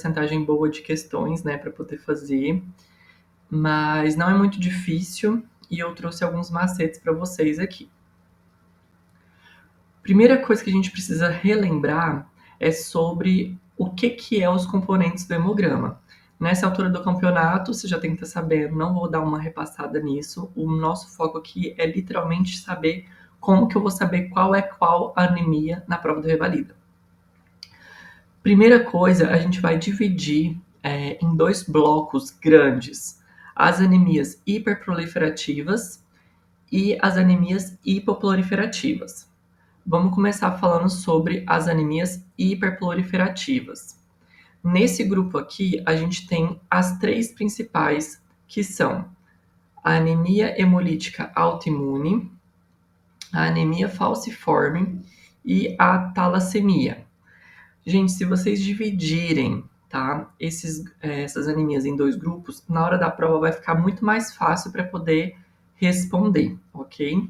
porcentagem boa de questões, né, para poder fazer, mas não é muito difícil e eu trouxe alguns macetes para vocês aqui. Primeira coisa que a gente precisa relembrar é sobre o que é os componentes do hemograma. Nessa altura do campeonato, você já tem que estar sabendo, não vou dar uma repassada nisso. O nosso foco aqui é literalmente saber como que eu vou saber qual é qual anemia na prova do Revalida. Primeira coisa, a gente vai dividir em dois blocos grandes: as anemias hiperproliferativas e as anemias hipoproliferativas. Vamos começar falando sobre as anemias hiperproliferativas. Nesse grupo aqui, a gente tem as três principais, que são a anemia hemolítica autoimune, a anemia falciforme e a talassemia. Gente, se vocês dividirem, tá, essas anemias em dois grupos, na hora da prova vai ficar muito mais fácil para poder responder, ok?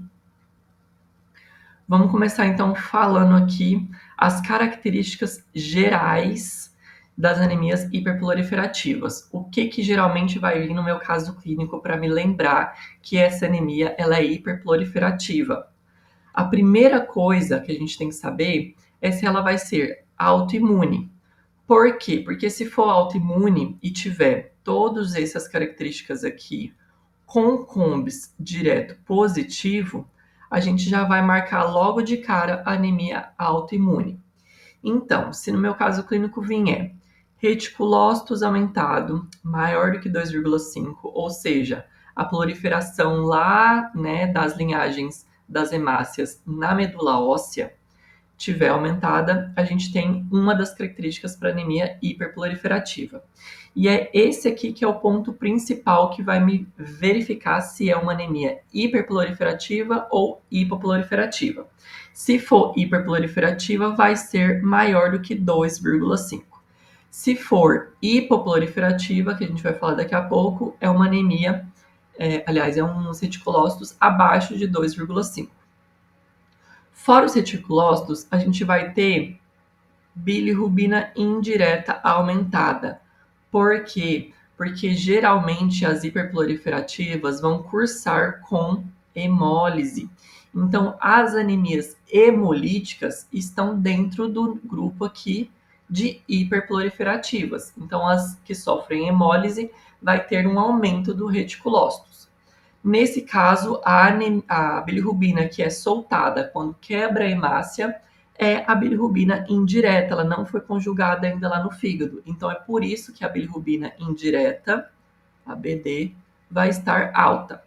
Vamos começar então falando aqui as características gerais das anemias hiperproliferativas. O que geralmente vai vir no meu caso clínico para me lembrar que essa anemia ela é hiperproliferativa? A primeira coisa que a gente tem que saber é se ela vai ser autoimune. Por quê? Porque se for autoimune e tiver todas essas características aqui com combis direto positivo, a gente já vai marcar logo de cara a anemia autoimune. Então, se no meu caso clínico vier reticulócitos aumentado, maior do que 2,5, ou seja, a proliferação lá, né, das linhagens das hemácias na medula óssea, tiver aumentada, a gente tem uma das características para anemia hiperproliferativa. E é esse aqui que é o ponto principal que vai me verificar se é uma anemia hiperproliferativa ou hipoproliferativa. Se for hiperproliferativa, vai ser maior do que 2,5. Se for hipoproliferativa, que a gente vai falar daqui a pouco, é uma anemia, é uns reticulócitos abaixo de 2,5. Fora os reticulócitos, a gente vai ter bilirrubina indireta aumentada. Por quê? Porque geralmente as hiperproliferativas vão cursar com hemólise. Então, as anemias hemolíticas estão dentro do grupo aqui de hiperproliferativas. Então, as que sofrem hemólise vai ter um aumento do reticulócitos. Nesse caso, a bilirrubina que é soltada quando quebra a hemácia é a bilirrubina indireta, ela não foi conjugada ainda lá no fígado. Então é por isso que a bilirrubina indireta, a BD, vai estar alta.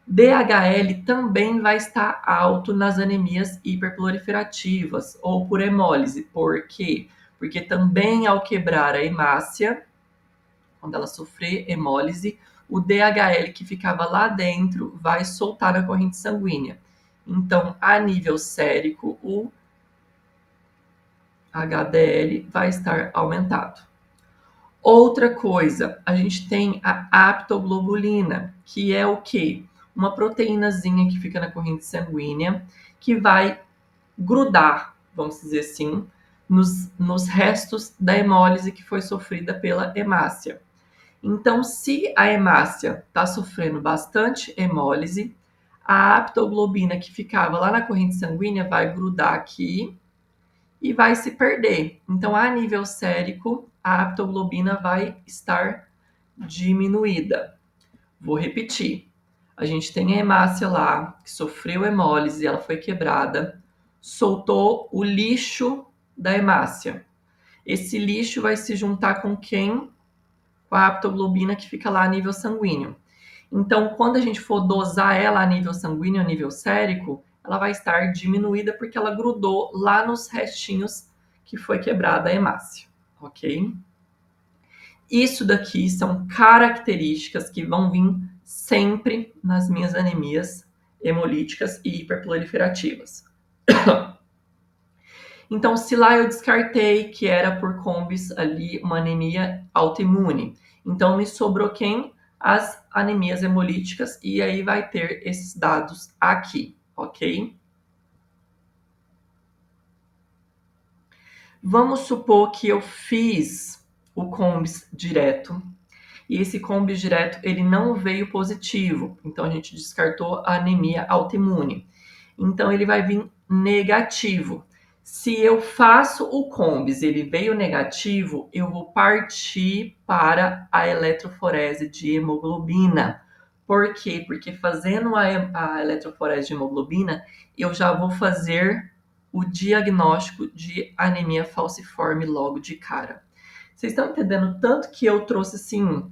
DHL também vai estar alto nas anemias hiperproliferativas ou por hemólise. Por quê? Porque também ao quebrar a hemácia, quando ela sofrer hemólise, o DHL que ficava lá dentro vai soltar na corrente sanguínea. Então, a nível sérico, o HDL vai estar aumentado. Outra coisa, a gente tem a aptoglobulina, que é o quê? Uma proteínazinha que fica na corrente sanguínea, que vai grudar, vamos dizer assim, nos restos da hemólise que foi sofrida pela hemácia. Então, se a hemácia está sofrendo bastante hemólise, a aptoglobina que ficava lá na corrente sanguínea vai grudar aqui e vai se perder. Então, a nível sérico, a aptoglobina vai estar diminuída. Vou repetir. A gente tem a hemácia lá, que sofreu hemólise, ela foi quebrada, soltou o lixo da hemácia. Esse lixo vai se juntar com quem? Com a aptoglobina que fica lá a nível sanguíneo. Então, quando a gente for dosar ela a nível sanguíneo, a nível sérico, ela vai estar diminuída porque ela grudou lá nos restinhos que foi quebrada a hemácia, ok? Isso daqui são características que vão vir sempre nas minhas anemias hemolíticas e hiperproliferativas. Então, se lá eu descartei que era por combis ali uma anemia autoimune, então me sobrou quem? As anemias hemolíticas, e aí vai ter esses dados aqui, ok? Vamos supor que eu fiz o combis direto, e esse combis direto ele não veio positivo, então a gente descartou a anemia autoimune. Então ele vai vir negativo. Se eu faço o combis, ele veio negativo, eu vou partir para a eletroforese de hemoglobina. Por quê? Porque fazendo a eletroforese de hemoglobina, eu já vou fazer o diagnóstico de anemia falciforme logo de cara. Vocês estão entendendo tanto que eu trouxe assim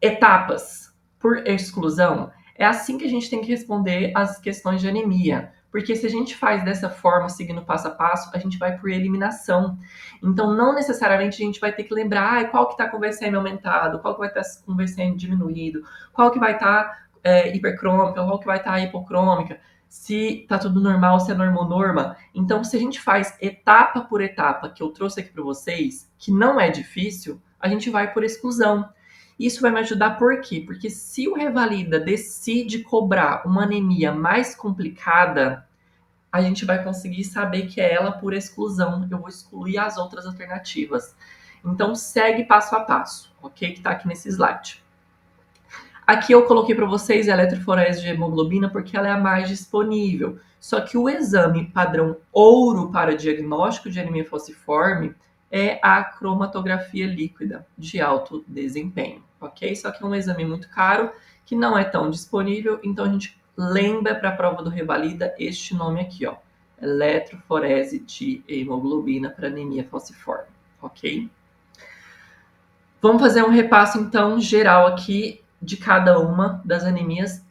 etapas por exclusão? É assim que a gente tem que responder as questões de anemia. Porque se a gente faz dessa forma, seguindo passo a passo, a gente vai por eliminação. Então, não necessariamente a gente vai ter que lembrar qual que está com o VCM aumentado, qual que vai estar com o VCM diminuído, qual que vai estar hipercrômica, qual que vai estar hipocrômica, se está tudo normal, se é normonorma. Então, se a gente faz etapa por etapa, que eu trouxe aqui para vocês, que não é difícil, a gente vai por exclusão. Isso vai me ajudar por quê? Porque se o Revalida decide cobrar uma anemia mais complicada, a gente vai conseguir saber que é ela por exclusão. Eu vou excluir as outras alternativas. Então, segue passo a passo, ok? Que está aqui nesse slide. Aqui eu coloquei para vocês a eletroforese de hemoglobina porque ela é a mais disponível. Só que o exame padrão ouro para diagnóstico de anemia falciforme é a cromatografia líquida de alto desempenho, ok? Só que é um exame muito caro, que não é tão disponível, então a gente lembra para a prova do Revalida este nome aqui, ó, eletroforese de hemoglobina para anemia falciforme, ok? Vamos fazer um repasso, então, geral aqui de cada uma das anemias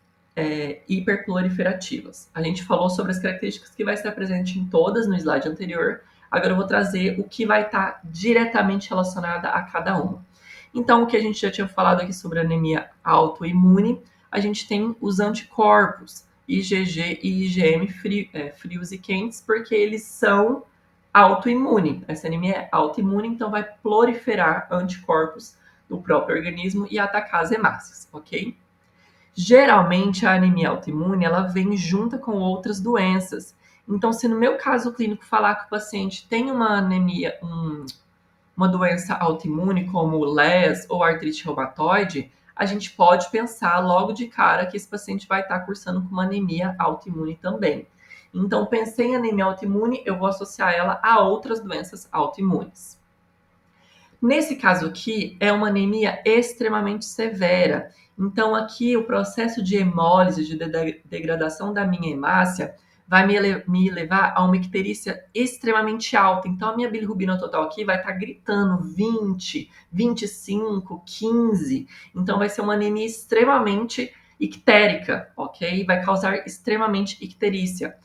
hiperproliferativas. A gente falou sobre as características que vai estar presente em todas no slide anterior. Agora eu vou trazer o que vai estar diretamente relacionada a cada uma. Então, o que a gente já tinha falado aqui sobre anemia autoimune, a gente tem os anticorpos IgG e IgM frios e quentes, porque eles são autoimune. Essa anemia é autoimune, então vai proliferar anticorpos do próprio organismo e atacar as hemácias, ok? Geralmente a anemia autoimune ela vem junto com outras doenças. Então, se no meu caso clínico falar que o paciente tem uma anemia, uma doença autoimune como LES ou artrite reumatoide, a gente pode pensar logo de cara que esse paciente vai estar cursando com uma anemia autoimune também. Então, pensei em anemia autoimune, eu vou associar ela a outras doenças autoimunes. Nesse caso aqui, é uma anemia extremamente severa. Então, aqui o processo de hemólise, de degradação da minha hemácia, vai me levar a uma icterícia extremamente alta. Então, a minha bilirrubina total aqui vai estar gritando 20, 25, 15. Então, vai ser uma anemia extremamente ictérica, ok? Vai causar extremamente icterícia.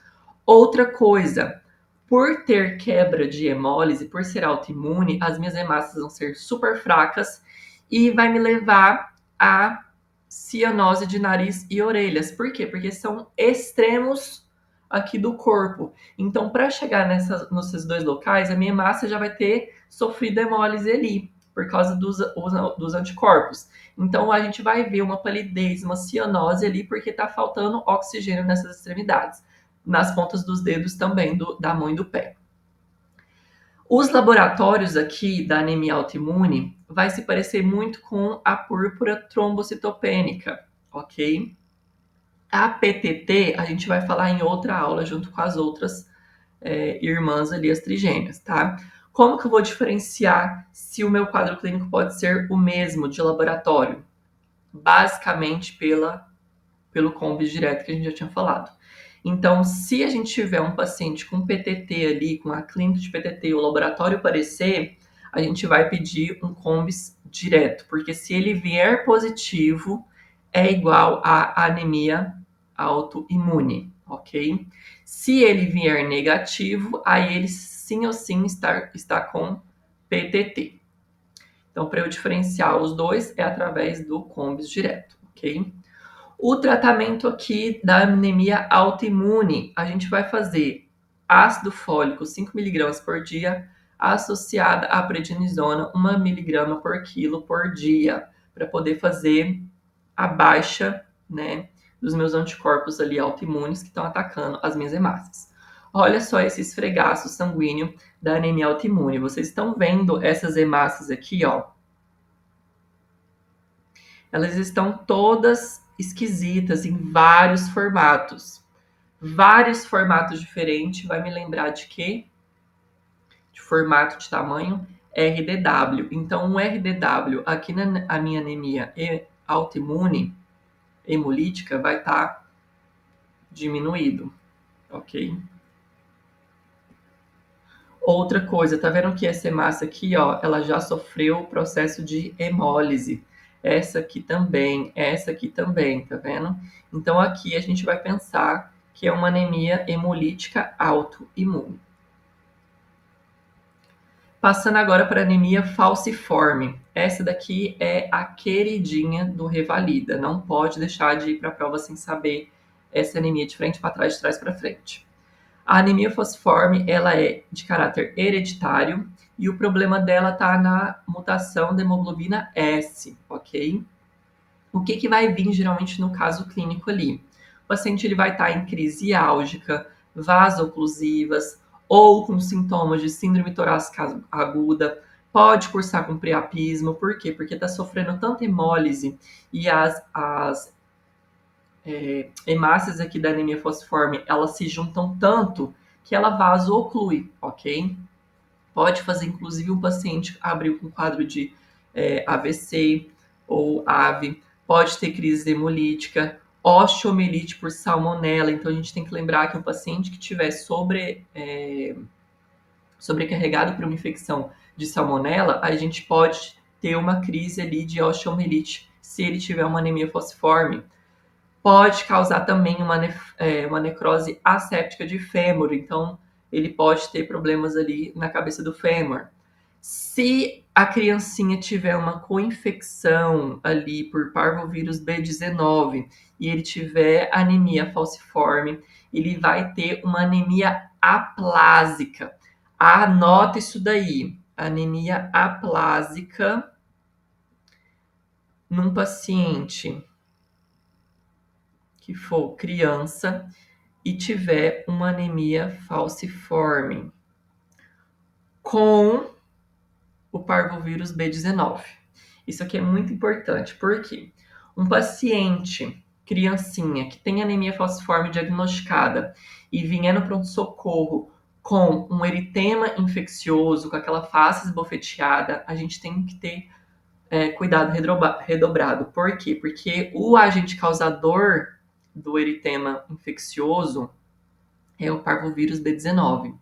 Outra coisa, por ter quebra de hemólise, por ser autoimune, as minhas hemácias vão ser super fracas e vai me levar a cianose de nariz e orelhas. Por quê? Porque são extremos aqui do corpo. Então, para chegar nesses dois locais, a minha hemácia já vai ter sofrido hemólise ali, por causa dos anticorpos. Então, a gente vai ver uma palidez, uma cianose ali, porque está faltando oxigênio nessas extremidades. Nas pontas dos dedos também, da mão e do pé. Os laboratórios aqui da anemia autoimune vai se parecer muito com a púrpura trombocitopênica, ok? A PTT a gente vai falar em outra aula junto com as outras irmãs ali, as trigêmeas, tá? Como que eu vou diferenciar se o meu quadro clínico pode ser o mesmo de laboratório? Basicamente pelo combis direto que a gente já tinha falado. Então, se a gente tiver um paciente com PTT ali, com a clínica de PTT, o laboratório parecer, a gente vai pedir um combis direto, porque se ele vier positivo, é igual a anemia autoimune, ok? Se ele vier negativo, aí ele sim ou sim está com PTT. Então, para eu diferenciar os dois, é através do combis direto, ok? O tratamento aqui da anemia autoimune, a gente vai fazer ácido fólico 5 mg por dia, associada à prednisona 1 mg por quilo por dia, para poder fazer a baixa, né, dos meus anticorpos ali autoimunes que estão atacando as minhas hemácias. Olha só esse esfregaço sanguíneo da anemia autoimune. Vocês estão vendo essas hemácias aqui, ó, Elas estão todas esquisitas em vários formatos. Vários formatos diferentes. Vai me lembrar de quê? De formato de tamanho RDW. Então, um RDW aqui na minha anemia autoimune, hemolítica, vai estar diminuído, ok? Outra coisa, tá vendo que essa hemácia aqui, ó, ela já sofreu o processo de hemólise. Essa aqui também, tá vendo? Então aqui a gente vai pensar que é uma anemia hemolítica autoimune. Passando agora para a anemia falciforme. Essa daqui é a queridinha do Revalida. Não pode deixar de ir para a prova sem saber essa anemia de frente para trás, de trás para frente. A anemia falciforme, ela é de caráter hereditário e o problema dela está na mutação da hemoglobina S, ok? O que vai vir geralmente no caso clínico ali? O paciente ele vai estar em crise álgica, vasoclusivas ou com sintomas de síndrome torácica aguda, pode cursar com priapismo, por quê? Porque está sofrendo tanta hemólise e as hemácias aqui da anemia falciforme, elas se juntam tanto que ela vaso-oclui, ok? Pode fazer, inclusive, um paciente abrir com um quadro de AVC ou AVE, pode ter crise hemolítica, osteomielite por salmonela. Então, a gente tem que lembrar que o paciente que tiver sobrecarregado por uma infecção de salmonela, a gente pode ter uma crise ali de osteomielite se ele tiver uma anemia falciforme. Pode causar também uma necrose asséptica de fêmur, então ele pode ter problemas ali na cabeça do fêmur. Se a criancinha tiver uma coinfecção ali por parvovírus B19 e ele tiver anemia falciforme, ele vai ter uma anemia aplásica. Anota isso daí, anemia aplásica num paciente que for criança e tiver uma anemia falciforme com o parvovírus B19. Isso aqui é muito importante, porque um paciente, criancinha, que tem anemia falciforme diagnosticada e vier no pronto-socorro com um eritema infeccioso, com aquela face esbofeteada, a gente tem que ter cuidado redobrado. Por quê? Porque o agente causador do eritema infeccioso é o parvovírus B19.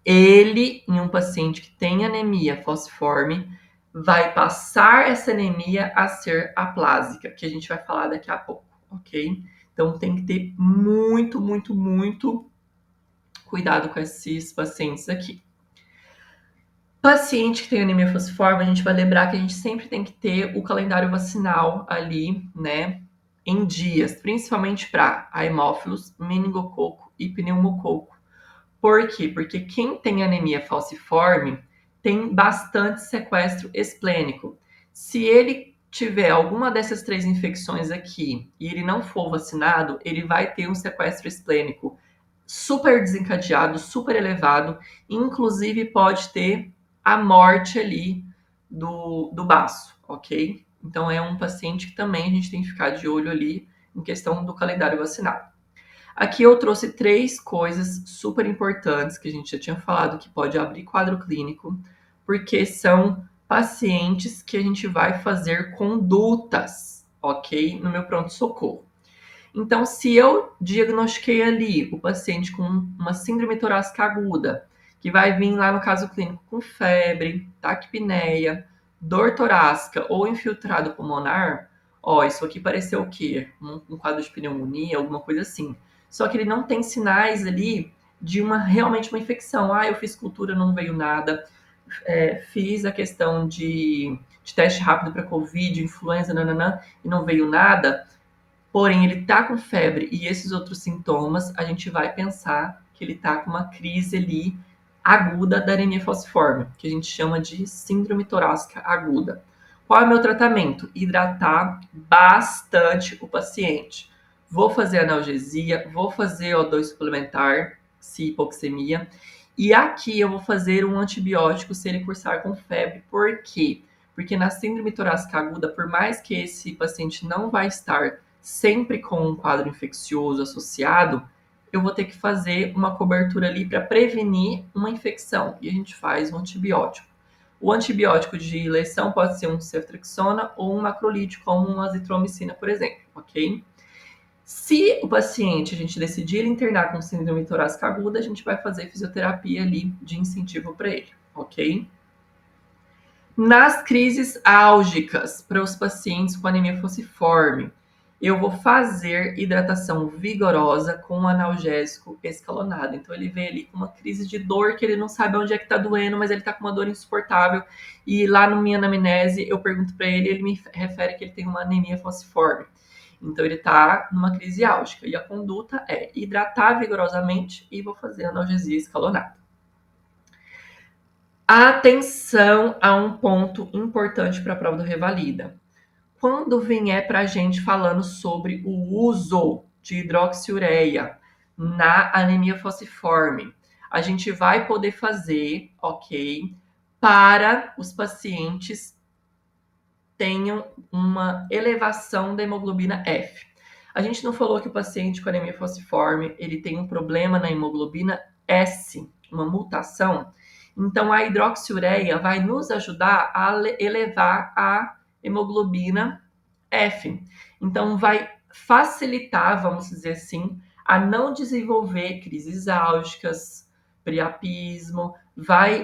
Ele, em um paciente que tem anemia falciforme, vai passar essa anemia a ser aplásica, que a gente vai falar daqui a pouco, ok? Então tem que ter muito, muito, muito cuidado com esses pacientes aqui. Paciente que tem anemia falciforme, a gente vai lembrar que a gente sempre tem que ter o calendário vacinal ali, né, em dias, principalmente para haemófilos, meningococo e pneumococo. Por quê? Porque quem tem anemia falciforme tem bastante sequestro esplênico. Se ele tiver alguma dessas 3 infecções aqui e ele não for vacinado, ele vai ter um sequestro esplênico super desencadeado, super elevado, inclusive pode ter a morte ali do baço, ok? Então é um paciente que também a gente tem que ficar de olho ali em questão do calendário vacinal. Aqui eu trouxe 3 coisas super importantes que a gente já tinha falado que pode abrir quadro clínico, porque são pacientes que a gente vai fazer condutas, ok? No meu pronto-socorro. Então, se eu diagnostiquei ali o paciente com uma síndrome torácica aguda, que vai vir lá no caso clínico com febre, taquipneia, dor torácica ou infiltrado pulmonar, ó, isso aqui pareceu o quê? Um quadro de pneumonia, alguma coisa assim. Só que ele não tem sinais ali de realmente uma infecção. Ah, eu fiz cultura, não veio nada. Fiz a questão de teste rápido para Covid, influenza, nananã, e não veio nada. Porém, ele está com febre e esses outros sintomas, a gente vai pensar que ele está com uma crise ali aguda da anemia falciforme, que a gente chama de síndrome torácica aguda. Qual é o meu tratamento? Hidratar bastante o paciente. Vou fazer analgesia, vou fazer O2 suplementar, se hipoxemia, e aqui eu vou fazer um antibiótico se ele cursar com febre. Por quê? Porque na síndrome torácica aguda, por mais que esse paciente não vai estar sempre com um quadro infeccioso associado, eu vou ter que fazer uma cobertura ali para prevenir uma infecção, e a gente faz um antibiótico. O antibiótico de eleição pode ser um ceftriaxona ou um macrolídeo, como uma azitromicina, por exemplo, ok? Se o paciente, a gente decidir internar com síndrome torácica aguda, a gente vai fazer fisioterapia ali de incentivo para ele, ok? Nas crises álgicas, para os pacientes com anemia falciforme, eu vou fazer hidratação vigorosa com um analgésico escalonado. Então ele vem ali com uma crise de dor que ele não sabe onde é que está doendo, mas ele está com uma dor insuportável. E lá no minha anamnese eu pergunto para ele, ele me refere que ele tem uma anemia falciforme. Então ele está numa crise álgica. E a conduta é hidratar vigorosamente e vou fazer analgesia escalonada. Atenção a um ponto importante para a prova do Revalida. Quando vier para a gente falando sobre o uso de hidroxiureia na anemia falciforme, a gente vai poder fazer, ok, para os pacientes tenham uma elevação da hemoglobina F. A gente não falou que o paciente com anemia falciforme, ele tem um problema na hemoglobina S, uma mutação. Então, a hidroxiureia vai nos ajudar a elevar a hemoglobina F. Então, vai facilitar, vamos dizer assim, a não desenvolver crises álgicas, priapismo, vai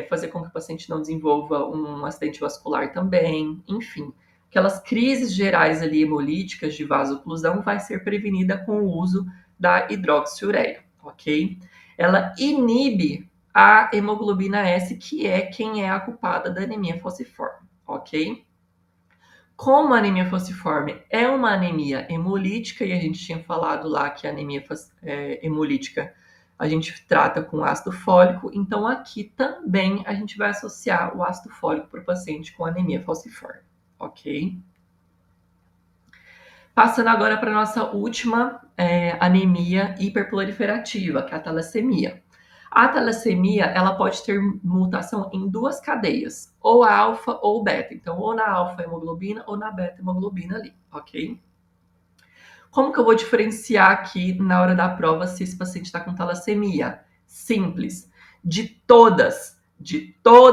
fazer com que o paciente não desenvolva um acidente vascular também, enfim. Aquelas crises gerais ali hemolíticas de vasoclusão vai ser prevenida com o uso da hidroxiureia, ok? Ela inibe a hemoglobina S, que é quem é a culpada da anemia falciforme, ok? Como a anemia falciforme é uma anemia hemolítica, e a gente tinha falado lá que a anemia hemolítica a gente trata com ácido fólico, então aqui também a gente vai associar o ácido fólico para o paciente com anemia falciforme, ok? Passando agora para a nossa última anemia hiperproliferativa, que é a talassemia. A talassemia, ela pode ter mutação em duas cadeias, ou a alfa ou beta. Então, ou na alfa hemoglobina ou na beta hemoglobina ali, ok? Como que eu vou diferenciar aqui na hora da prova se esse paciente está com talassemia? Simples. De todas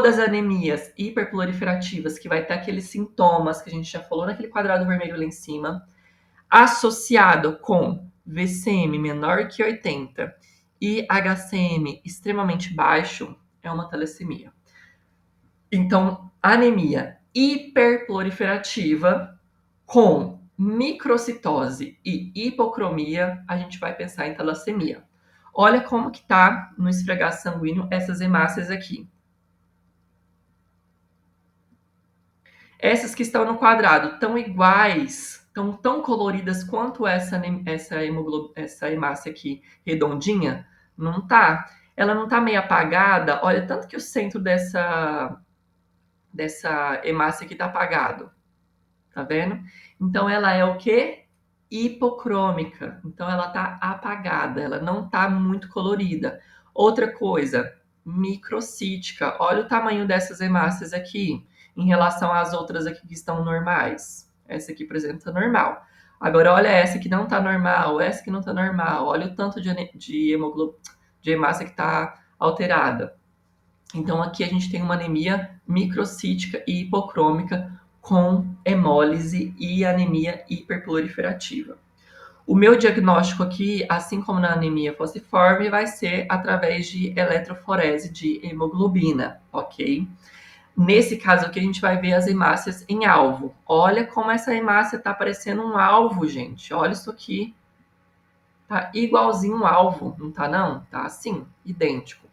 as anemias hiperproliferativas que vai ter aqueles sintomas que a gente já falou naquele quadrado vermelho lá em cima, associado com VCM menor que 80 e HCM extremamente baixo, é uma talassemia. Então, anemia hiperproliferativa com microcitose e hipocromia, a gente vai pensar em talassemia. Olha como que tá no esfregar sanguíneo essas hemácias aqui. Essas que estão no quadrado estão iguais, estão tão coloridas quanto essa hemácia aqui redondinha? Não tá. Ela não tá meio apagada. Olha, tanto que o centro dessa hemácia aqui tá apagado. Tá vendo? Então, ela é o quê? Hipocrômica. Então, ela tá apagada, ela não tá muito colorida. Outra coisa, microcítica. Olha o tamanho dessas hemácias aqui em relação às outras aqui que estão normais. Essa aqui, por exemplo, tá normal. Agora, olha essa que não tá normal, essa que não tá normal. Olha o tanto de hemácia que tá alterada. Então, aqui a gente tem uma anemia microcítica e hipocrômica com hemólise e anemia hiperproliferativa. O meu diagnóstico aqui, assim como na anemia falciforme, vai ser através de eletroforese de hemoglobina, ok? Nesse caso aqui, a gente vai ver as hemácias em alvo. Olha como essa hemácia tá parecendo um alvo, gente. Olha isso aqui. Tá igualzinho um alvo, não tá não? Tá assim, idêntico.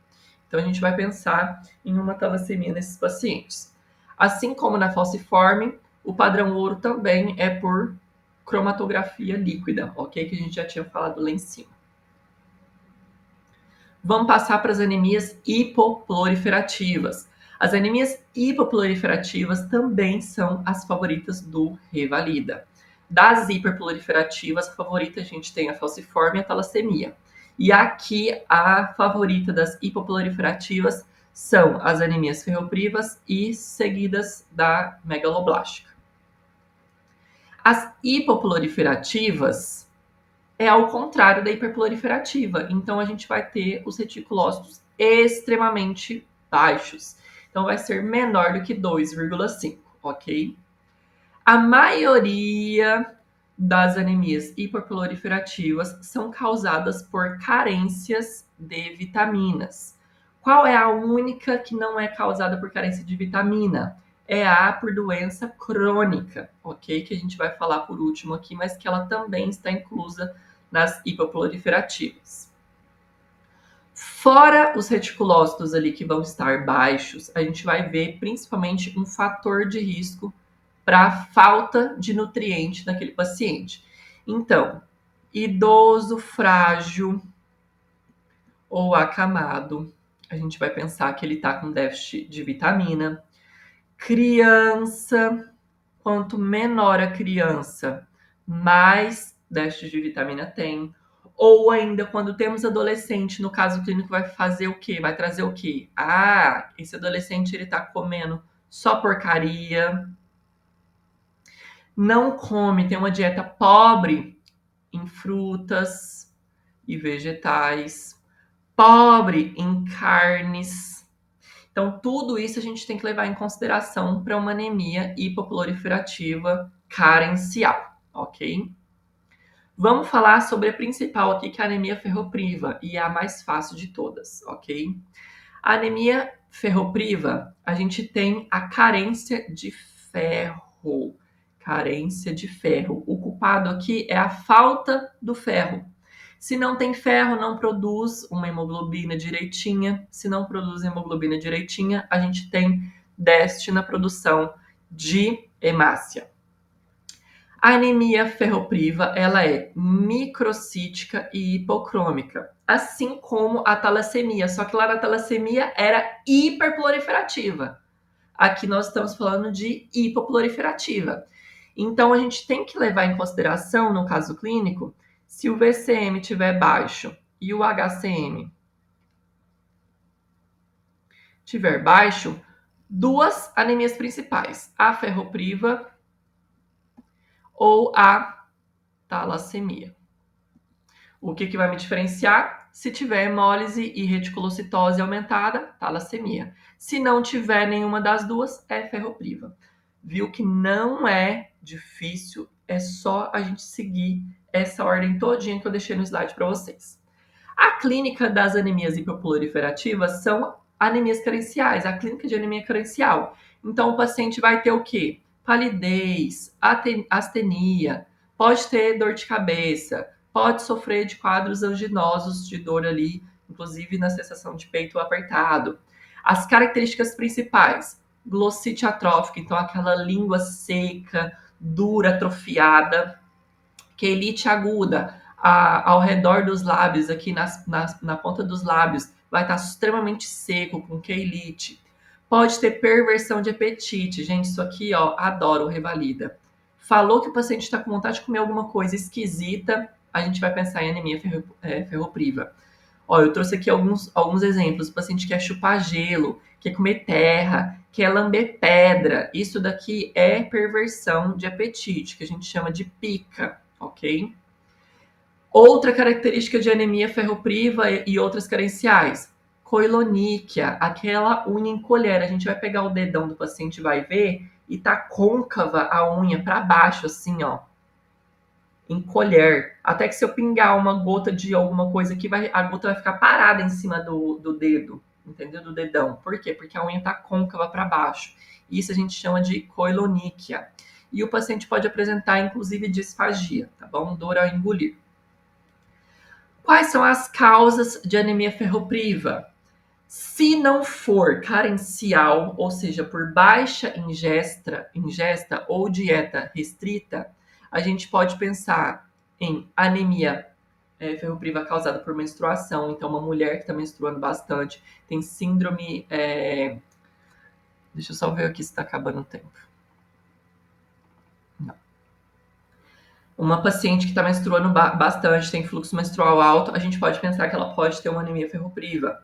Então, a gente vai pensar em uma talassemia nesses pacientes. Assim como na falciforme, o padrão ouro também é por cromatografia líquida, ok? Que a gente já tinha falado lá em cima. Vamos passar para as anemias hipoproliferativas. As anemias hipoproliferativas também são as favoritas do Revalida. Das hiperproliferativas, a favorita a gente tem a falciforme e a talassemia. E aqui a favorita das hipoproliferativas são as anemias ferroprivas e seguidas da megaloblástica. As hipoproliferativas é ao contrário da hiperproliferativa. Então, a gente vai ter os reticulócitos extremamente baixos. Então, vai ser menor do que 2,5, ok? A maioria das anemias hiperproliferativas são causadas por carências de vitaminas. Qual é a única que não é causada por carência de vitamina? É a por doença crônica, ok? Que a gente vai falar por último aqui, mas que ela também está inclusa nas hipoproliferativas. Fora os reticulócitos ali que vão estar baixos, a gente vai ver principalmente um fator de risco para falta de nutriente naquele paciente. Então, idoso frágil ou acamado, a gente vai pensar que ele está com déficit de vitamina. Criança, quanto menor a criança, mais déficit de vitamina tem. Ou ainda, quando temos adolescente, no caso clínico, vai fazer o quê? Vai trazer o quê? Ah, esse adolescente, ele tá comendo só porcaria, não come, tem uma dieta pobre em frutas e vegetais, pobre em carnes. Então, tudo isso a gente tem que levar em consideração para uma anemia hipoproliferativa carencial, ok? Vamos falar sobre a principal aqui, que é a anemia ferropriva, e é a mais fácil de todas, ok? A anemia ferropriva, a gente tem a carência de ferro. Carência de ferro. O culpado aqui é a falta do ferro. Se não tem ferro, não produz uma hemoglobina direitinha. Se não produz hemoglobina direitinha, a gente tem déficit na produção de hemácia. A anemia ferropriva, ela é microcítica e hipocrômica, assim como a talassemia, só que lá na talassemia era hiperproliferativa. Aqui nós estamos falando de hipoproliferativa. Então, a gente tem que levar em consideração, no caso clínico, se o VCM estiver baixo e o HCM estiver baixo, duas anemias principais, a ferropriva ou a talassemia. O que vai me diferenciar? Se tiver hemólise e reticulocitose aumentada, talassemia. Se não tiver nenhuma das duas, é ferropriva. Viu que não é difícil, é só a gente seguir essa ordem todinha que eu deixei no slide para vocês. A clínica das anemias hipoproliferativas são anemias carenciais, a clínica de anemia carencial. Então, o paciente vai ter o quê? Palidez, astenia, pode ter dor de cabeça, pode sofrer de quadros anginosos de dor ali, inclusive na sensação de peito apertado. As características principais, glossite atrófica, então aquela língua seca, dura, atrofiada, quelite aguda, ao redor dos lábios, aqui na ponta dos lábios, vai estar extremamente seco, com quelite. Pode ter perversão de apetite. Gente, isso aqui, ó, adoro, revalida. Falou que o paciente está com vontade de comer alguma coisa esquisita, a gente vai pensar em anemia ferropriva. Ó, eu trouxe aqui alguns exemplos. O paciente quer chupar gelo, quer comer terra, quer lamber pedra. Isso daqui é perversão de apetite, que a gente chama de pica, ok? Outra característica de anemia ferropriva e outras carenciais, coiloníquia, aquela unha encolher. A gente vai pegar o dedão do paciente e vai ver e tá côncava a unha para baixo, assim, ó, encolher. Até que se eu pingar uma gota de alguma coisa aqui, a gota vai ficar parada em cima do dedo, entendeu? Do dedão. Por quê? Porque a unha tá côncava para baixo. Isso a gente chama de coiloníquia. E o paciente pode apresentar, inclusive, disfagia, tá bom? Dor ao engolir. Quais são as causas de anemia ferropriva? Se não for carencial, ou seja, por baixa ingesta ou dieta restrita, a gente pode pensar em anemia ferropriva causada por menstruação. Então, uma mulher que está menstruando bastante tem síndrome. Deixa eu só ver aqui se está acabando o tempo. Não. Uma paciente que está menstruando bastante, tem fluxo menstrual alto, a gente pode pensar que ela pode ter uma anemia ferropriva.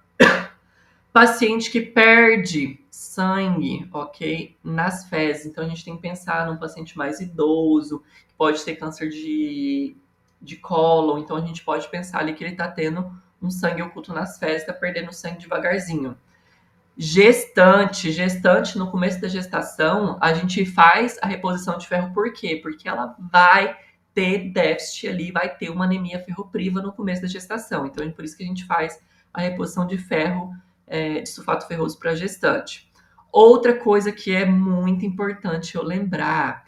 Paciente que perde sangue, ok? Nas fezes. Então a gente tem que pensar num paciente mais idoso, que pode ter câncer de cólon. Então a gente pode pensar ali que ele está tendo um sangue oculto nas fezes, está perdendo sangue devagarzinho. Gestante, no começo da gestação, a gente faz a reposição de ferro, por quê? Porque ela vai ter déficit ali, vai ter uma anemia ferropriva no começo da gestação. Então, é por isso que a gente faz a reposição de ferro, de sulfato ferroso para gestante. Outra coisa que é muito importante eu lembrar,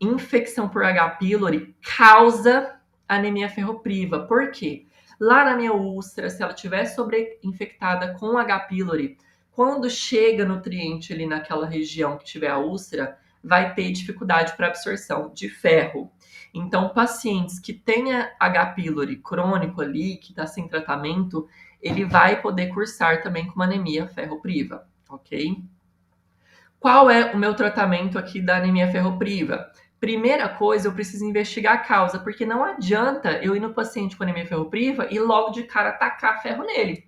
infecção por H. pylori causa anemia ferropriva. Por quê? Lá na minha úlcera, se ela estiver sobreinfectada com H. pylori, quando chega nutriente ali naquela região que tiver a úlcera, vai ter dificuldade para absorção de ferro. Então, pacientes que tenha H. pylori crônico ali, que está sem tratamento, ele vai poder cursar também com uma anemia ferropriva, ok? Qual é o meu tratamento aqui da anemia ferropriva? Primeira coisa, eu preciso investigar a causa, porque não adianta eu ir no paciente com anemia ferropriva e logo de cara tacar ferro nele.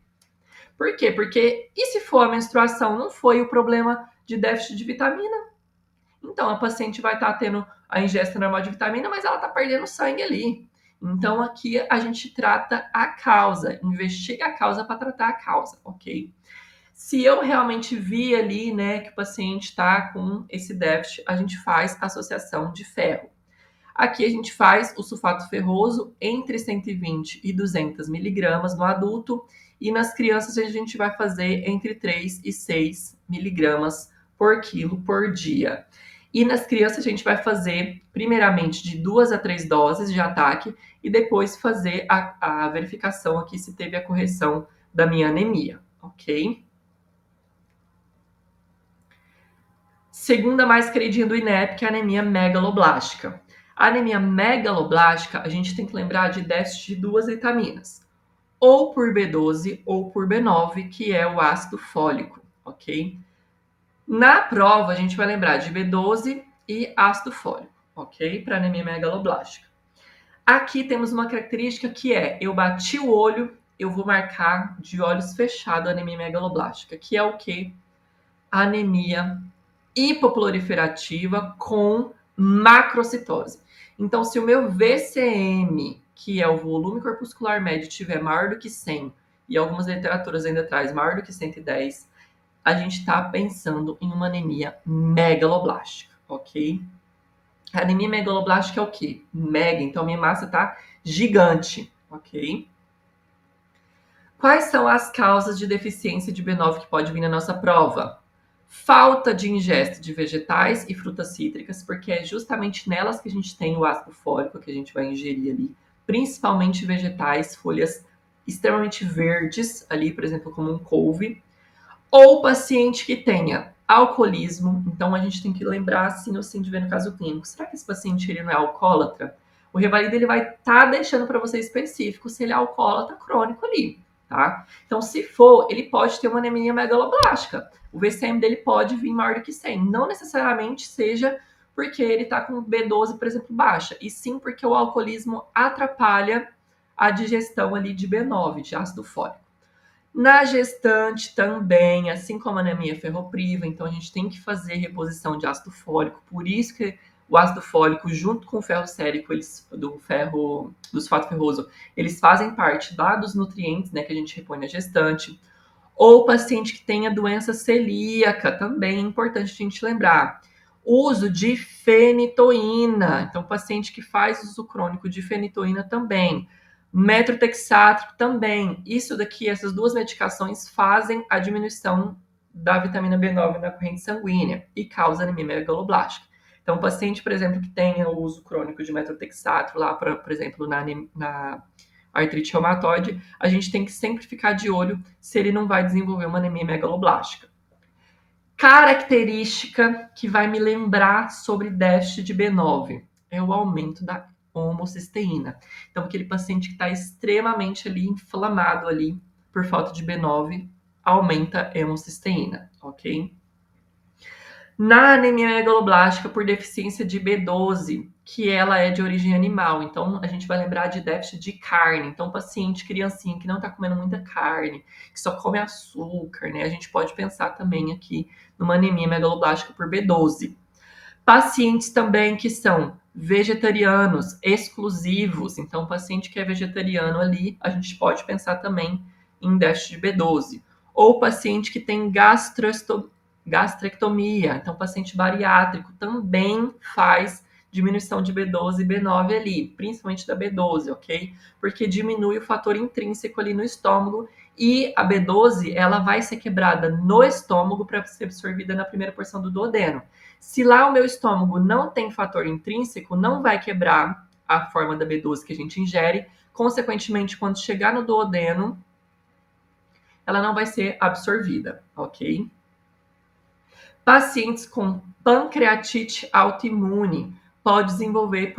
Por quê? Porque e se for a menstruação, não foi o problema de déficit de vitamina? Então a paciente vai estar tendo a ingesta normal de vitamina, mas ela está perdendo sangue ali. Então aqui a gente trata a causa, investiga a causa para tratar a causa, ok? Se eu realmente vi ali, né, que o paciente está com esse déficit, a gente faz associação de ferro. Aqui a gente faz o sulfato ferroso entre 120 e 200 miligramas no adulto, e nas crianças a gente vai fazer entre 3 e 6 miligramas por quilo por dia. E nas crianças a gente vai fazer primeiramente de 2 a 3 doses de ataque e depois fazer a verificação aqui se teve a correção da minha anemia, ok? Segunda mais queridinha do INEP, que é a anemia megaloblástica. A anemia megaloblástica, a gente tem que lembrar de déficit de duas vitaminas, ou por B12 ou por B9, que é o ácido fólico, ok? Na prova, a gente vai lembrar de B12 e ácido fólico, ok? Para anemia megaloblástica. Aqui temos uma característica que é, eu bati o olho, eu vou marcar de olhos fechados a anemia megaloblástica, que é o que? Anemia hipoproliferativa com macrocitose. Então, se o meu VCM, que é o volume corpuscular médio, tiver maior do que 100, e algumas literaturas ainda traz maior do que 110, a gente está pensando em uma anemia megaloblástica, ok? A anemia megaloblástica é o quê? Mega, então minha massa está gigante, ok? Quais são as causas de deficiência de B9 que pode vir na nossa prova? Falta de ingesta de vegetais e frutas cítricas, porque é justamente nelas que a gente tem o ácido fólico que a gente vai ingerir ali, principalmente vegetais, folhas extremamente verdes, ali, por exemplo, como um couve, ou paciente que tenha alcoolismo. Então a gente tem que lembrar assim ou sim de ver no caso clínico. Será que esse paciente ele não é alcoólatra? O Revalida ele vai estar deixando para você específico se ele é alcoólatra crônico ali, tá? Então se for, ele pode ter uma anemia megaloblástica. O VCM dele pode vir maior do que 100. Não necessariamente seja porque ele está com B12, por exemplo, baixa, e sim porque o alcoolismo atrapalha a digestão ali de B9, de ácido fólico. Na gestante também, assim como a anemia ferropriva, então a gente tem que fazer reposição de ácido fólico, por isso que o ácido fólico, junto com o ferro sérico, do sulfato ferroso, eles fazem parte dos nutrientes, né, que a gente repõe na gestante. Ou paciente que tenha doença celíaca, também é importante a gente lembrar. Uso de fenitoína, então paciente que faz uso crônico de fenitoína também. Metrotexato também. Isso daqui, essas duas medicações fazem a diminuição da vitamina B9 na corrente sanguínea e causa anemia megaloblástica. Então, paciente, por exemplo, que tenha o uso crônico de metrotexato, lá, por exemplo, na artrite reumatoide, a gente tem que sempre ficar de olho se ele não vai desenvolver uma anemia megaloblástica. Característica que vai me lembrar sobre déficit de B9 é o aumento da homocisteína. Então, aquele paciente que está extremamente ali inflamado ali por falta de B9 aumenta a homocisteína, ok? Na anemia megaloblástica por deficiência de B12, que ela é de origem animal, então a gente vai lembrar de déficit de carne. Então, paciente, criancinha que não está comendo muita carne, que só come açúcar, né? A gente pode pensar também aqui numa anemia megaloblástica por B12. Pacientes também que são vegetarianos exclusivos, então paciente que é vegetariano ali, a gente pode pensar também em déficit de B12. Ou paciente que tem gastrectomia, então paciente bariátrico também faz diminuição de B12 e B9 ali, principalmente da B12, ok? Porque diminui o fator intrínseco ali no estômago e a B12 ela vai ser quebrada no estômago para ser absorvida na primeira porção do duodeno. Se lá o meu estômago não tem fator intrínseco, não vai quebrar a forma da B12 que a gente ingere. Consequentemente, quando chegar no duodeno, ela não vai ser absorvida, ok? Pacientes com pancreatite autoimune pode desenvolver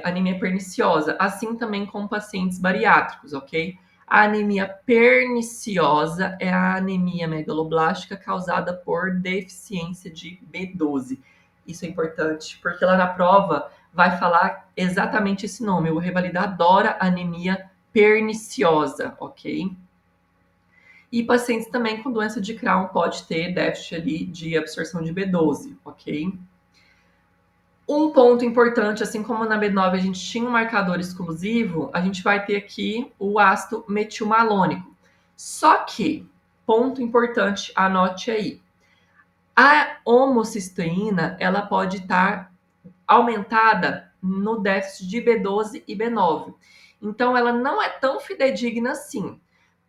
anemia perniciosa, assim também com pacientes bariátricos, ok? A anemia perniciosa é a anemia megaloblástica causada por deficiência de B12. Isso é importante, porque lá na prova vai falar exatamente esse nome. O revalidar adora anemia perniciosa, ok? E pacientes também com doença de Crohn pode ter déficit ali de absorção de B12, ok? Um ponto importante, assim como na B9 a gente tinha um marcador exclusivo, a gente vai ter aqui o ácido metilmalônico. Só que, ponto importante, anote aí. A homocisteína, ela pode estar aumentada no déficit de B12 e B9. Então, ela não é tão fidedigna assim.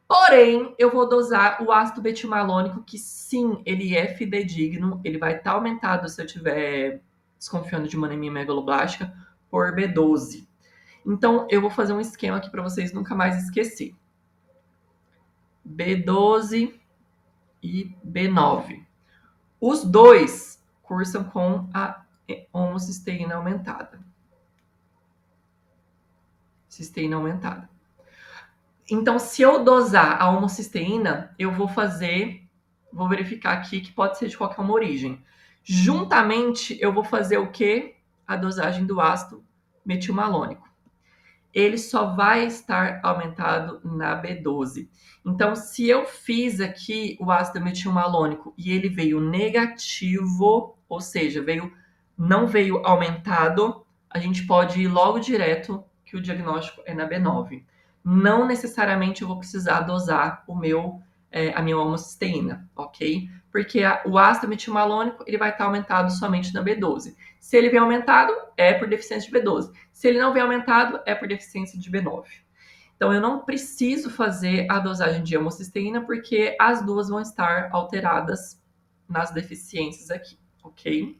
Porém, eu vou dosar o ácido betilmalônico, que sim, ele é fidedigno, ele vai estar aumentado se eu estiver desconfiando de uma anemia megaloblástica por B12. Então, eu vou fazer um esquema aqui para vocês nunca mais esquecer. B12 e B9. Os dois cursam com a homocisteína aumentada. Cisteína aumentada. Então, se eu dosar a homocisteína, eu vou verificar aqui que pode ser de qualquer uma origem. Juntamente, eu vou fazer o quê? A dosagem do ácido metilmalônico. Ele só vai estar aumentado na B12. Então, se eu fiz aqui o ácido metilmalônico e ele veio negativo, ou seja, não veio aumentado, a gente pode ir logo direto que o diagnóstico é na B9. Não necessariamente eu vou precisar dosar a minha homocisteína, ok? Porque o ácido metilmalônico ele vai estar aumentado somente na B12. Se ele vem aumentado, é por deficiência de B12. Se ele não vem aumentado, é por deficiência de B9. Então, eu não preciso fazer a dosagem de homocisteína, porque as duas vão estar alteradas nas deficiências aqui, ok?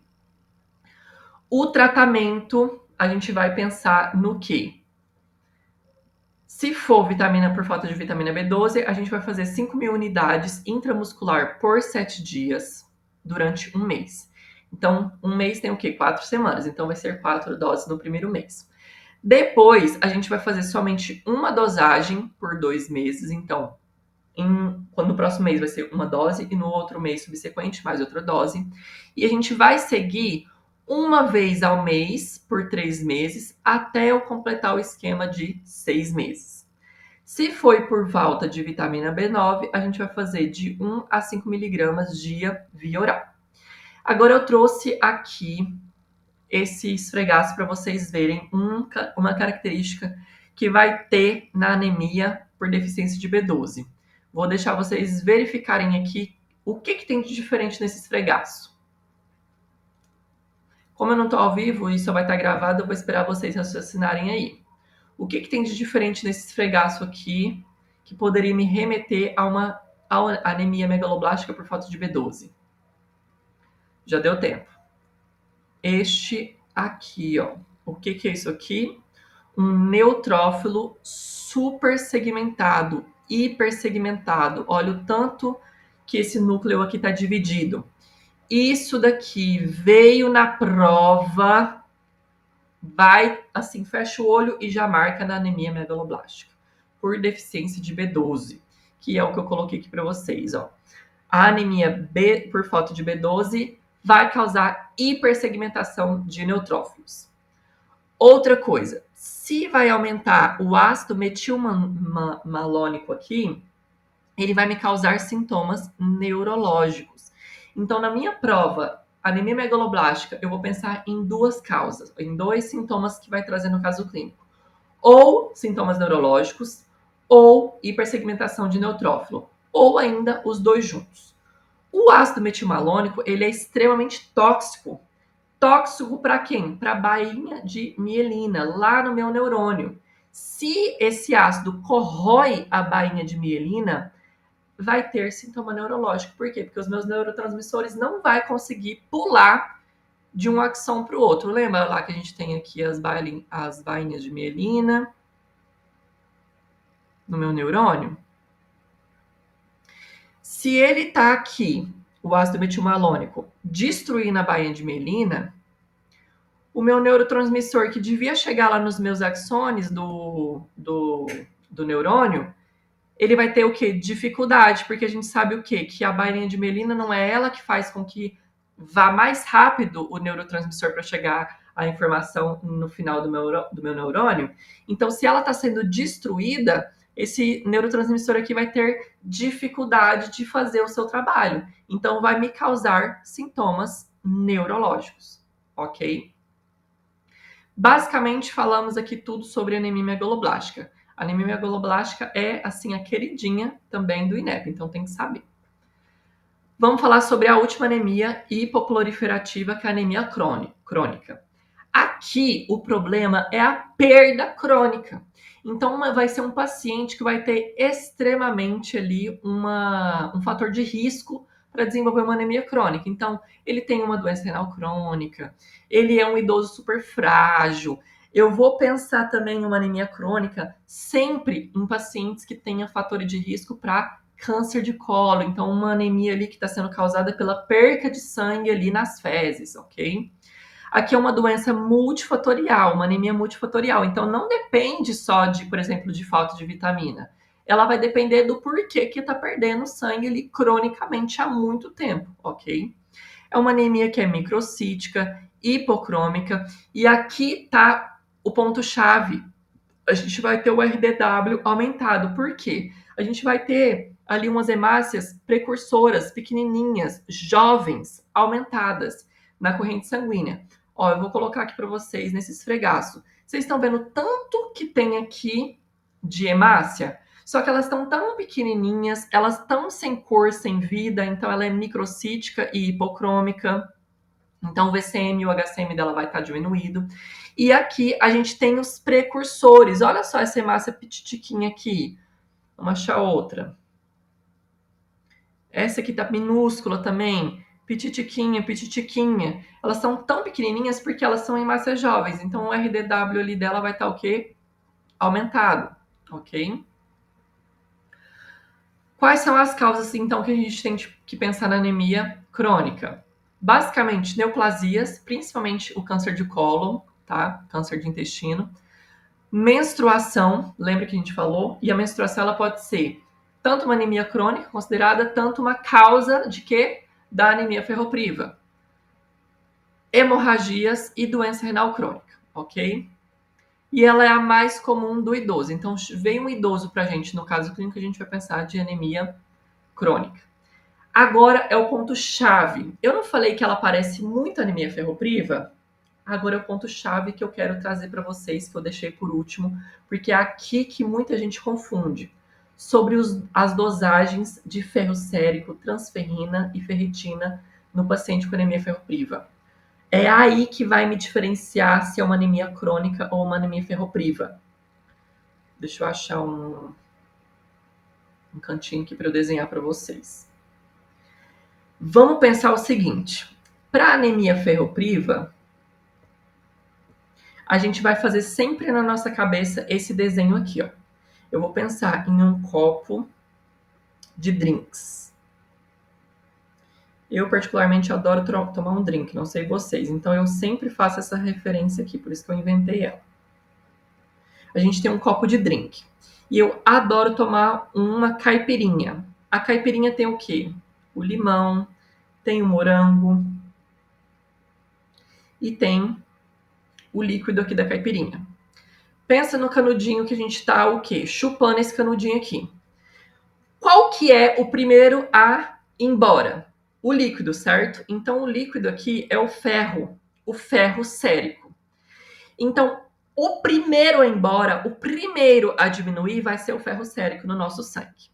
O tratamento, a gente vai pensar no quê? Se for vitamina por falta de vitamina B12, a gente vai fazer 5.000 unidades intramuscular por 7 dias durante um mês. Então, um mês tem o quê? 4 semanas. Então, vai ser 4 doses no primeiro mês. Depois, a gente vai fazer somente uma dosagem por 2 meses. Então, quando no próximo mês vai ser uma dose e no outro mês subsequente mais outra dose. E a gente vai seguir uma vez ao mês por 3 meses até eu completar o esquema de 6 meses. Se foi por falta de vitamina B9, a gente vai fazer de 1 a 5 miligramas dia via oral. Agora eu trouxe aqui esse esfregaço para vocês verem uma característica que vai ter na anemia por deficiência de B12. Vou deixar vocês verificarem aqui o que tem de diferente nesse esfregaço. Como eu não estou ao vivo e só vai estar gravado, eu vou esperar vocês raciocinarem aí. O que tem de diferente nesse esfregaço aqui que poderia me remeter a uma anemia megaloblástica por falta de B12? Já deu tempo. Este aqui, ó. O que é isso aqui? Um neutrófilo super segmentado, hipersegmentado. Olha o tanto que esse núcleo aqui está dividido. Isso daqui veio na prova, vai assim, fecha o olho e já marca na anemia megaloblástica por deficiência de B12, que é o que eu coloquei aqui para vocês, ó. A anemia B por falta de B12 vai causar hipersegmentação de neutrófilos. Outra coisa, se vai aumentar o ácido metilmalônico aqui, ele vai me causar sintomas neurológicos. Então, na minha prova, anemia megaloblástica, eu vou pensar em duas causas, em dois sintomas que vai trazer no caso clínico. Ou sintomas neurológicos, ou hipersegmentação de neutrófilo, ou ainda os dois juntos. O ácido metilmalônico, ele é extremamente tóxico. Tóxico para quem? Para a bainha de mielina, lá no meu neurônio. Se esse ácido corrói a bainha de mielina, vai ter sintoma neurológico. Por quê? Porque os meus neurotransmissores não vai conseguir pular de um axão para o outro. Lembra lá que a gente tem aqui as bainhas de mielina no meu neurônio? Se ele está aqui, o ácido metilmalônico, destruindo a bainha de mielina, o meu neurotransmissor que devia chegar lá nos meus axônios do neurônio, ele vai ter o quê? Dificuldade, porque a gente sabe o quê? Que a bainha de mielina não é ela que faz com que vá mais rápido o neurotransmissor para chegar a informação no final do meu neurônio. Então, se ela está sendo destruída, esse neurotransmissor aqui vai ter dificuldade de fazer o seu trabalho. Então, vai me causar sintomas neurológicos, ok? Basicamente, falamos aqui tudo sobre anemia megaloblástica. A anemia megaloblástica é, assim, a queridinha também do INEP, então tem que saber. Vamos falar sobre a última anemia hipoproliferativa, que é a anemia crônica. Aqui, o problema é a perda crônica. Então, vai ser um paciente que vai ter extremamente ali um fator de risco para desenvolver uma anemia crônica. Então, ele tem uma doença renal crônica, ele é um idoso super frágil. Eu vou pensar também em uma anemia crônica sempre em pacientes que tenham fator de risco para câncer de colo. Então, uma anemia ali que está sendo causada pela perca de sangue ali nas fezes, ok? Aqui é uma doença multifatorial, uma anemia multifatorial. Então, não depende só de, por exemplo, de falta de vitamina. Ela vai depender do porquê que está perdendo sangue ali cronicamente há muito tempo, ok? É uma anemia que é microcítica, hipocrômica, e aqui está o ponto-chave. A gente vai ter o RDW aumentado. Por quê? A gente vai ter ali umas hemácias precursoras, pequenininhas, jovens, aumentadas na corrente sanguínea. Ó, eu vou colocar aqui para vocês nesse esfregaço. Vocês estão vendo tanto que tem aqui de hemácia? Só que elas estão tão pequenininhas, elas estão sem cor, sem vida, então ela é microcítica e hipocrômica. Então o VCM e o HCM dela vai estar diminuído. E aqui a gente tem os precursores. Olha só essa hemácia pititiquinha aqui. Vamos achar outra. Essa aqui tá minúscula também. Pititiquinha, pititiquinha. Elas são tão pequenininhas porque elas são hemácias jovens. Então o RDW ali dela vai estar o quê? Aumentado, ok? Quais são as causas, então, que a gente tem que pensar na anemia crônica? Basicamente, neoplasias, principalmente o câncer de cólon, tá? Câncer de intestino. Menstruação, lembra que a gente falou? E a menstruação, ela pode ser tanto uma anemia crônica considerada, tanto uma causa de quê? Da anemia ferropriva. Hemorragias e doença renal crônica, ok? E ela é a mais comum do idoso. Então, vem um idoso pra gente, no caso clínico, a gente vai pensar de anemia crônica. Agora é o ponto-chave. Eu não falei que ela parece muito anemia ferropriva? Agora é o ponto-chave que eu quero trazer para vocês, que eu deixei por último, porque é aqui que muita gente confunde. Sobre as dosagens de ferro sérico, transferrina e ferritina no paciente com anemia ferropriva. É aí que vai me diferenciar se é uma anemia crônica ou uma anemia ferropriva. Deixa eu achar um cantinho aqui para eu desenhar para vocês. Vamos pensar o seguinte: para anemia ferropriva, a gente vai fazer sempre na nossa cabeça esse desenho aqui, ó. Eu vou pensar em um copo de drinks. Eu, particularmente, adoro tomar um drink, não sei vocês. Então, eu sempre faço essa referência aqui, por isso que eu inventei ela. A gente tem um copo de drink. E eu adoro tomar uma caipirinha. A caipirinha tem o quê? O limão, tem o morango, e tem o líquido aqui da caipirinha. Pensa no canudinho que a gente tá o quê? Chupando esse canudinho aqui. Qual que é o primeiro a ir embora? O líquido, certo? Então o líquido aqui é o ferro sérico. Então, o primeiro a ir embora, o primeiro a diminuir vai ser o ferro sérico no nosso sangue.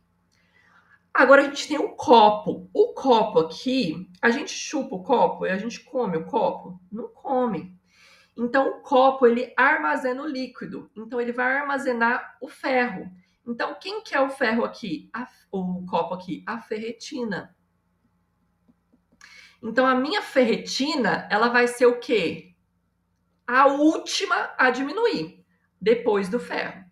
Agora a gente tem o copo. O copo aqui, a gente chupa o copo e a gente come o copo? Não come. Então o copo ele armazena o líquido. Então ele vai armazenar o ferro. Então quem que é o ferro aqui? O copo aqui, a ferretina. Então a minha ferretina, ela vai ser o quê? A última a diminuir, depois do ferro.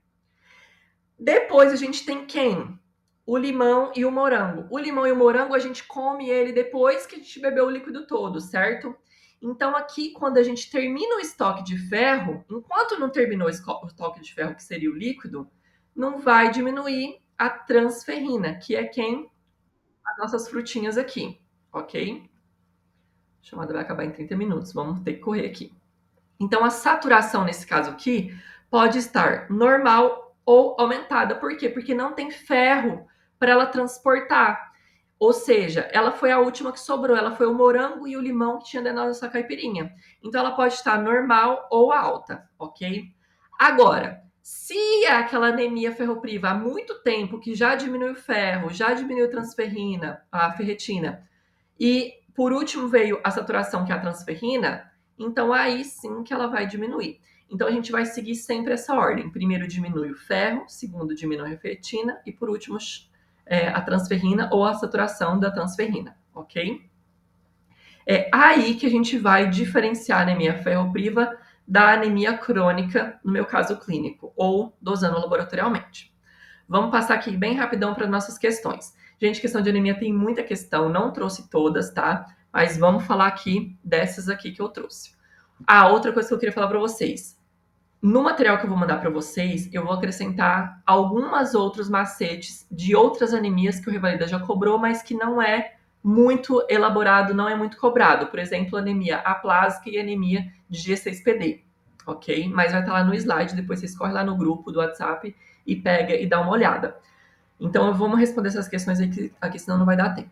Depois a gente tem quem? O limão e o morango. O limão e o morango a gente come ele depois que a gente bebeu o líquido todo, certo? Então aqui, quando a gente termina o estoque de ferro, enquanto não terminou o estoque de ferro, que seria o líquido, não vai diminuir a transferrina, que é quem? As nossas frutinhas aqui, ok? A chamada vai acabar em 30 minutos, vamos ter que correr aqui. Então, a saturação, nesse caso aqui, pode estar normal ou aumentada. Por quê? Porque não tem ferro para ela transportar. Ou seja, ela foi a última que sobrou. Ela foi o morango e o limão que tinha dentro da nossa caipirinha. Então, ela pode estar normal ou alta, ok? Agora, se é aquela anemia ferropriva há muito tempo que já diminuiu o ferro, já diminuiu a transferrina, a ferretina, e por último veio a saturação, que é a transferrina, então aí sim que ela vai diminuir. Então a gente vai seguir sempre essa ordem. Primeiro diminui o ferro, segundo diminui a ferritina e por último a transferrina ou a saturação da transferrina, ok? É aí que a gente vai diferenciar a anemia ferropriva da anemia crônica, no meu caso clínico, ou dosando laboratorialmente. Vamos passar aqui bem rapidão para nossas questões. Gente, questão de anemia tem muita questão, não trouxe todas, tá? Mas vamos falar aqui dessas aqui que eu trouxe. Outra coisa que eu queria falar para vocês. No material que eu vou mandar para vocês, eu vou acrescentar algumas outros macetes de outras anemias que o Revalida já cobrou, mas que não é muito elaborado, não é muito cobrado. Por exemplo, anemia aplásica e anemia de G6PD, ok? Mas vai estar lá no slide, depois vocês correm lá no grupo do WhatsApp e pega e dá uma olhada. Então, vamos responder essas questões aqui, senão não vai dar tempo.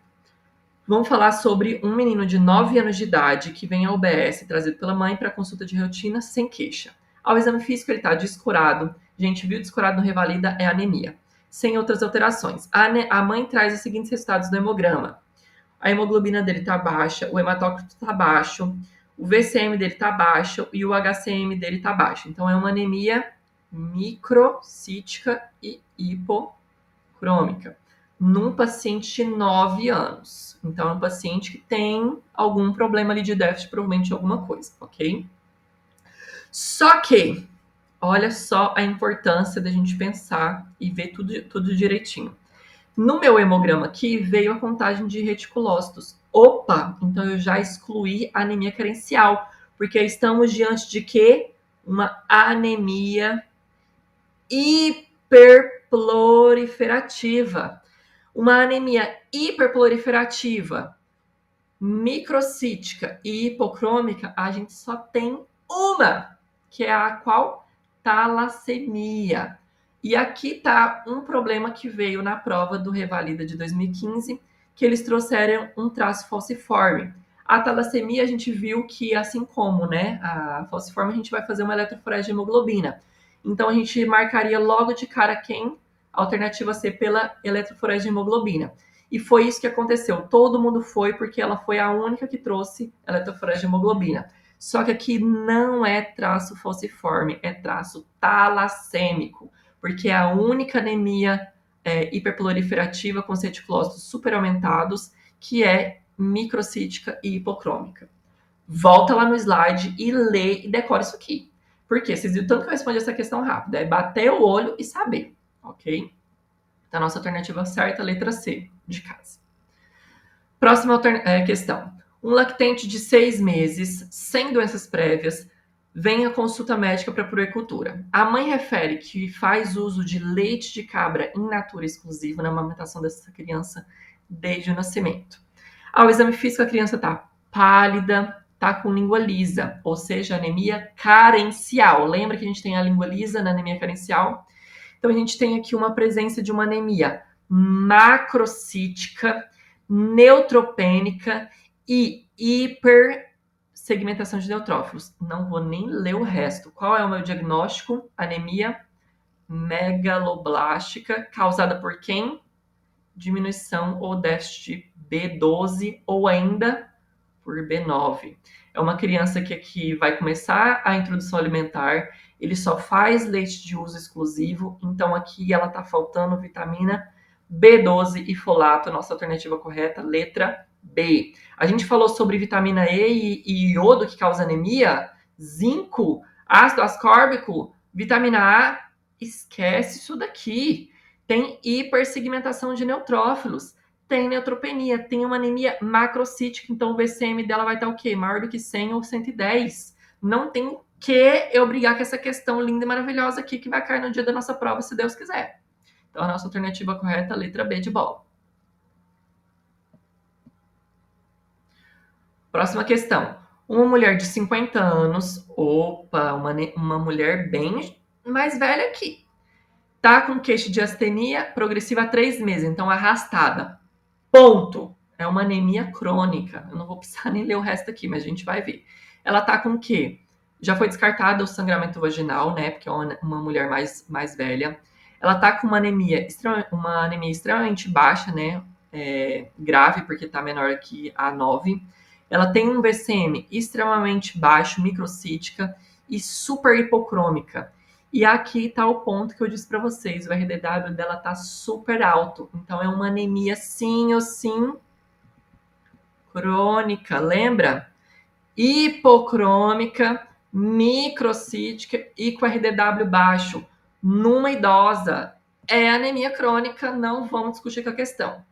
Vamos falar sobre um menino de 9 anos de idade que vem ao UBS trazido pela mãe para consulta de rotina sem queixa. Ao exame físico, ele está descurado. Gente, viu descurado no Revalida é anemia. Sem outras alterações. A mãe traz os seguintes resultados do hemograma. A hemoglobina dele está baixa, o hematócrito está baixo, o VCM dele está baixo e o HCM dele está baixo. Então, é uma anemia microcítica e hipocrômica num paciente de 9 anos. Então, é um paciente que tem algum problema ali de déficit, provavelmente alguma coisa, ok? Só que, olha só a importância da gente pensar e ver tudo direitinho. No meu hemograma aqui, veio a contagem de reticulócitos. Opa! Então, eu já excluí a anemia carencial, porque estamos diante de quê? Uma anemia hiperproliferativa. Uma anemia hiperproliferativa, microcítica e hipocrômica, a gente só tem uma, que é a qual? Talassemia. E aqui tá um problema que veio na prova do Revalida de 2015, que eles trouxeram um traço falciforme. A talassemia a gente viu que, assim como, né, a falciforme, a gente vai fazer uma eletroforese de hemoglobina. Então a gente marcaria logo de cara quem? Alternativa C pela eletroforese de hemoglobina. E foi isso que aconteceu. Todo mundo foi porque ela foi a única que trouxe eletroforese de hemoglobina. Só que aqui não é traço falciforme, é traço talassêmico, porque é a única anemia hiperproliferativa com os reticulócitos super aumentados, que é microcítica e hipocrômica. Volta lá no slide e lê e decora isso aqui. Por quê? Vocês viram tanto que eu respondi essa questão rápida. É bater o olho e saber, ok? Então, a nossa alternativa certa é a letra C, de casa. Próxima questão. Um lactente de 6 meses, sem doenças prévias, vem à consulta médica para puericultura. A mãe refere que faz uso de leite de cabra in natura exclusivo na amamentação dessa criança desde o nascimento. Ao exame físico, a criança está pálida, tá com língua lisa, ou seja, anemia carencial. Lembra que a gente tem a língua lisa na anemia carencial? Então, a gente tem aqui uma presença de uma anemia macrocítica, neutropênica e hipersegmentação de neutrófilos. Não vou nem ler o resto. Qual é o meu diagnóstico? Anemia megaloblástica, causada por quem? Diminuição ou déficit de B12 ou ainda por B9. É uma criança que aqui vai começar a introdução alimentar, ele só faz leite de uso exclusivo, então aqui ela está faltando vitamina B12 e folato, nossa alternativa correta, letra B. A gente falou sobre vitamina E e iodo que causa anemia, zinco, ácido ascórbico, vitamina A, esquece isso daqui. Tem hipersegmentação de neutrófilos, tem neutropenia, tem uma anemia macrocítica, então o VCM dela vai estar o quê? Maior do que 100 ou 110. Não tem o que eu brigar com essa questão linda e maravilhosa aqui que vai cair no dia da nossa prova, se Deus quiser. Então a nossa alternativa correta é a letra B de bola. Próxima questão. Uma mulher de 50 anos, uma mulher bem mais velha aqui, tá com queixa de astenia progressiva há 3 meses, então arrastada. Ponto. É uma anemia crônica. Eu não vou precisar nem ler o resto aqui, mas a gente vai ver. Ela tá com o quê? Já foi descartado o sangramento vaginal, né? Porque é uma mulher mais velha. Ela tá com uma anemia extremamente baixa, né? Grave, porque tá menor que a 9. Ela tem um VCM extremamente baixo, microcítica e super hipocrômica. E aqui está o ponto que eu disse para vocês, o RDW dela tá super alto. Então é uma anemia sim ou sim crônica, lembra? Hipocrômica, microcítica e com RDW baixo. Numa idosa é anemia crônica, não vamos discutir com a questão.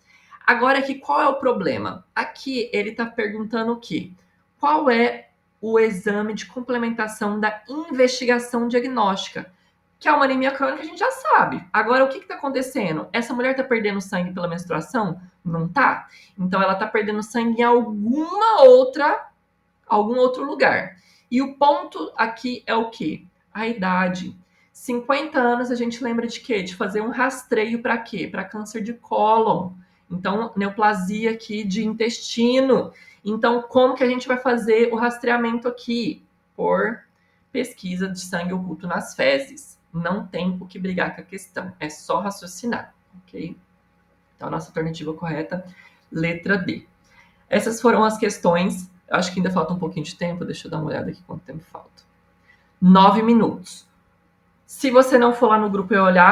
Agora aqui, qual é o problema? Aqui ele está perguntando o quê? Qual é o exame de complementação da investigação diagnóstica? Que é uma anemia crônica, a gente já sabe. Agora, o que está acontecendo? Essa mulher está perdendo sangue pela menstruação? Não tá. Então, ela está perdendo sangue em algum outro lugar. E o ponto aqui é o quê? A idade. 50 anos a gente lembra de quê? De fazer um rastreio para quê? Para câncer de cólon. Então, neoplasia aqui de intestino. Então, como que a gente vai fazer o rastreamento aqui? Por pesquisa de sangue oculto nas fezes. Não tem o que brigar com a questão. É só raciocinar, ok? Então, a nossa alternativa correta, letra D. Essas foram as questões. Acho que ainda falta um pouquinho de tempo. Deixa eu dar uma olhada aqui quanto tempo falta. 9 minutos. Se você não for lá no grupo e olhar,